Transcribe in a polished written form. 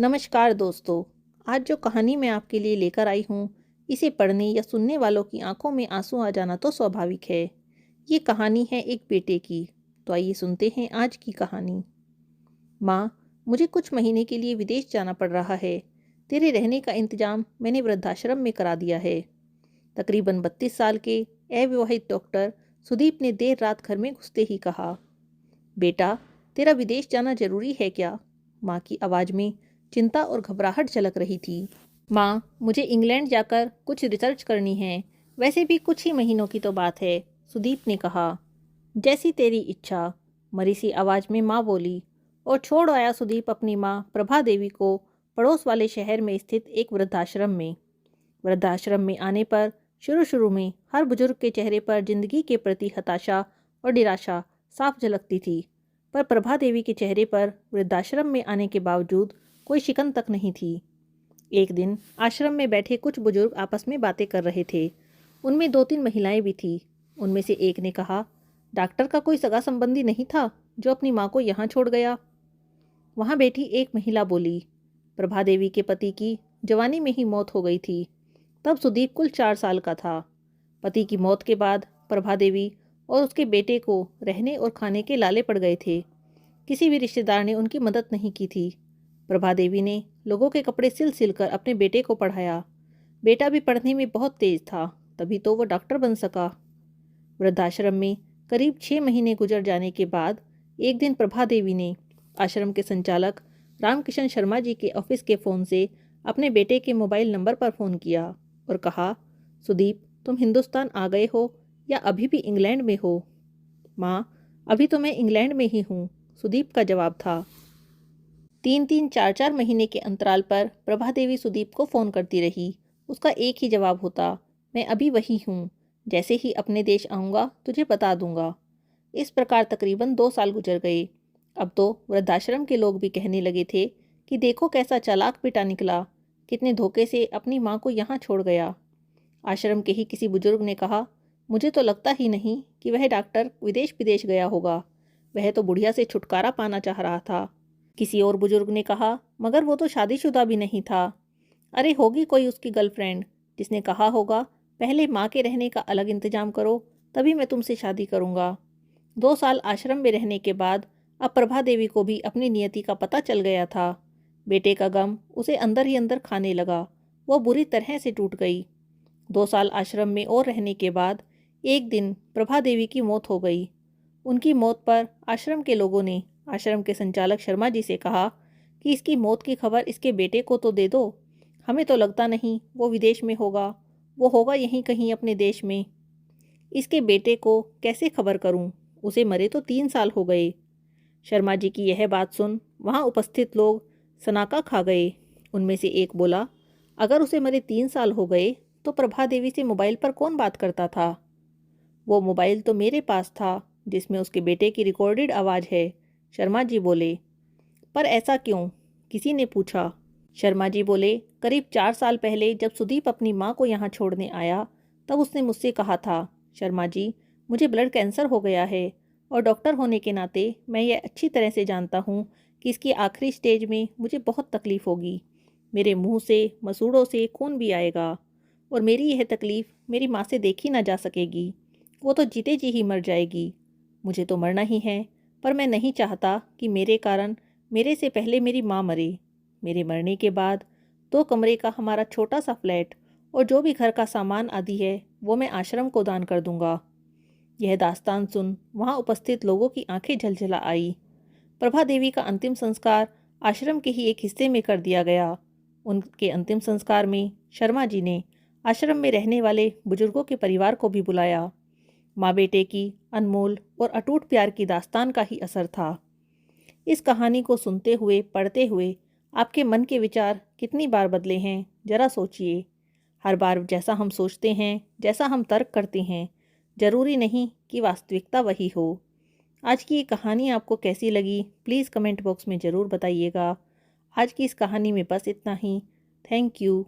नमस्कार दोस्तों। आज जो कहानी मैं आपके लिए लेकर आई हूँ, इसे पढ़ने या सुनने वालों की आंखों में आंसू आ जाना तो स्वाभाविक है। ये कहानी है एक बेटे की। तो आइए सुनते हैं आज की कहानी। माँ, मुझे कुछ महीने के लिए विदेश जाना पड़ रहा है। तेरे रहने का इंतजाम मैंने वृद्धाश्रम में करा दिया है। तकरीबन 32 साल के अविवाहित डॉक्टर सुदीप ने देर रात घर में घुसते ही कहा, बेटा, तेरा विदेश जाना जरूरी है क्या? माँ की आवाज़ में चिंता और घबराहट झलक रही थी। माँ, मुझे इंग्लैंड जाकर कुछ रिसर्च करनी है। वैसे भी कुछ ही महीनों की तो बात है, सुदीप ने कहा। जैसी तेरी इच्छा, मरी सी आवाज़ में माँ बोली। और छोड़ आया सुदीप अपनी माँ प्रभा देवी को पड़ोस वाले शहर में स्थित एक वृद्धाश्रम में। वृद्धाश्रम में आने पर शुरू शुरू में हर बुजुर्ग के चेहरे पर जिंदगी के प्रति हताशा और निराशा साफ झलकती थी, पर प्रभा देवी के चेहरे पर वृद्धाश्रम में आने के बावजूद कोई शिकन तक नहीं थी। एक दिन आश्रम में बैठे कुछ बुजुर्ग आपस में बातें कर रहे थे। उनमें 2-3 महिलाएं भी थीं। उनमें से एक ने कहा, डॉक्टर का कोई सगा संबंधी नहीं था जो अपनी माँ को यहाँ छोड़ गया? वहाँ बैठी एक महिला बोली, प्रभा देवी के पति की जवानी में ही मौत हो गई थी। तब सुदीप कुल 4 साल का था। पति की मौत के बाद प्रभा देवी और उसके बेटे को रहने और खाने के लाले पड़ गए थे। किसी भी रिश्तेदार ने उनकी मदद नहीं की थी। प्रभा देवी ने लोगों के कपड़े सिल सिल कर अपने बेटे को पढ़ाया। बेटा भी पढ़ने में बहुत तेज था, तभी तो वो डॉक्टर बन सका। वृद्धाश्रम में करीब 6 महीने गुजर जाने के बाद एक दिन प्रभा देवी ने आश्रम के संचालक रामकिशन शर्मा जी के ऑफिस के फ़ोन से अपने बेटे के मोबाइल नंबर पर फ़ोन किया और कहा, सुदीप, तुम हिंदुस्तान आ गए हो या अभी भी इंग्लैंड में हो? माँ, अभी तो मैं इंग्लैंड में ही हूँ, सुदीप का जवाब था। 3-3, 4-4 महीने के अंतराल पर प्रभा देवी सुदीप को फ़ोन करती रही। उसका एक ही जवाब होता, मैं अभी वही हूँ। जैसे ही अपने देश आऊँगा तुझे बता दूँगा। इस प्रकार तकरीबन 2 साल गुजर गए। अब तो वृद्धाश्रम के लोग भी कहने लगे थे कि देखो कैसा चालाक बेटा निकला, कितने धोखे से अपनी माँ को यहाँ छोड़ गया। आश्रम के ही किसी बुजुर्ग ने कहा, मुझे तो लगता ही नहीं कि वह डॉक्टर विदेश विदेश गया होगा। वह तो बुढ़िया से छुटकारा पाना चाह रहा था। किसी और बुजुर्ग ने कहा, मगर वो तो शादीशुदा भी नहीं था। अरे होगी कोई उसकी गर्लफ्रेंड, जिसने कहा होगा पहले माँ के रहने का अलग इंतजाम करो, तभी मैं तुमसे शादी करूँगा। 2 साल आश्रम में रहने के बाद अब प्रभा देवी को भी अपनी नियति का पता चल गया था। बेटे का गम उसे अंदर ही अंदर खाने लगा। वो बुरी तरह से टूट गई। 2 साल आश्रम में और रहने के बाद एक दिन प्रभा देवी की मौत हो गई। उनकी मौत पर आश्रम के लोगों ने आश्रम के संचालक शर्मा जी से कहा कि इसकी मौत की खबर इसके बेटे को तो दे दो। हमें तो लगता नहीं वो विदेश में होगा, वो होगा यहीं कहीं अपने देश में। इसके बेटे को कैसे खबर करूं? उसे मरे तो 3 साल हो गए। शर्मा जी की यह बात सुन वहां उपस्थित लोग सनाका खा गए। उनमें से एक बोला, अगर उसे मरे 3 साल हो गए तो प्रभा देवी से मोबाइल पर कौन बात करता था? वो मोबाइल तो मेरे पास था जिसमें उसके बेटे की रिकॉर्डेड आवाज़ है, शर्मा जी बोले। पर ऐसा क्यों? किसी ने पूछा। शर्मा जी बोले, करीब 4 साल पहले जब सुदीप अपनी माँ को यहाँ छोड़ने आया, तब उसने मुझसे कहा था, शर्मा जी, मुझे ब्लड कैंसर हो गया है और डॉक्टर होने के नाते मैं ये अच्छी तरह से जानता हूँ कि इसकी आखिरी स्टेज में मुझे बहुत तकलीफ़ होगी। मेरे मुंह से, मसूड़ों से खून भी आएगा और मेरी यह तकलीफ़ मेरी माँ से देखी ना जा सकेगी। वो तो जीते जी ही मर जाएगी। मुझे तो मरना ही है, पर मैं नहीं चाहता कि मेरे कारण मेरे से पहले मेरी माँ मरे। मेरे मरने के बाद 2 कमरे का हमारा छोटा सा फ्लैट और जो भी घर का सामान आदि है वो मैं आश्रम को दान कर दूंगा। यह दास्तान सुन वहाँ उपस्थित लोगों की आंखें झलझला आई। प्रभा देवी का अंतिम संस्कार आश्रम के ही एक हिस्से में कर दिया गया। उनके अंतिम संस्कार में शर्मा जी ने आश्रम में रहने वाले बुजुर्गों के परिवार को भी बुलाया। माँ बेटे की अनमोल और अटूट प्यार की दास्तान का ही असर था। इस कहानी को सुनते हुए, पढ़ते हुए आपके मन के विचार कितनी बार बदले हैं, जरा सोचिए। हर बार जैसा हम सोचते हैं, जैसा हम तर्क करते हैं, जरूरी नहीं कि वास्तविकता वही हो। आज की ये कहानी आपको कैसी लगी, प्लीज़ कमेंट बॉक्स में ज़रूर बताइएगा। आज की इस कहानी में बस इतना ही। Thank you.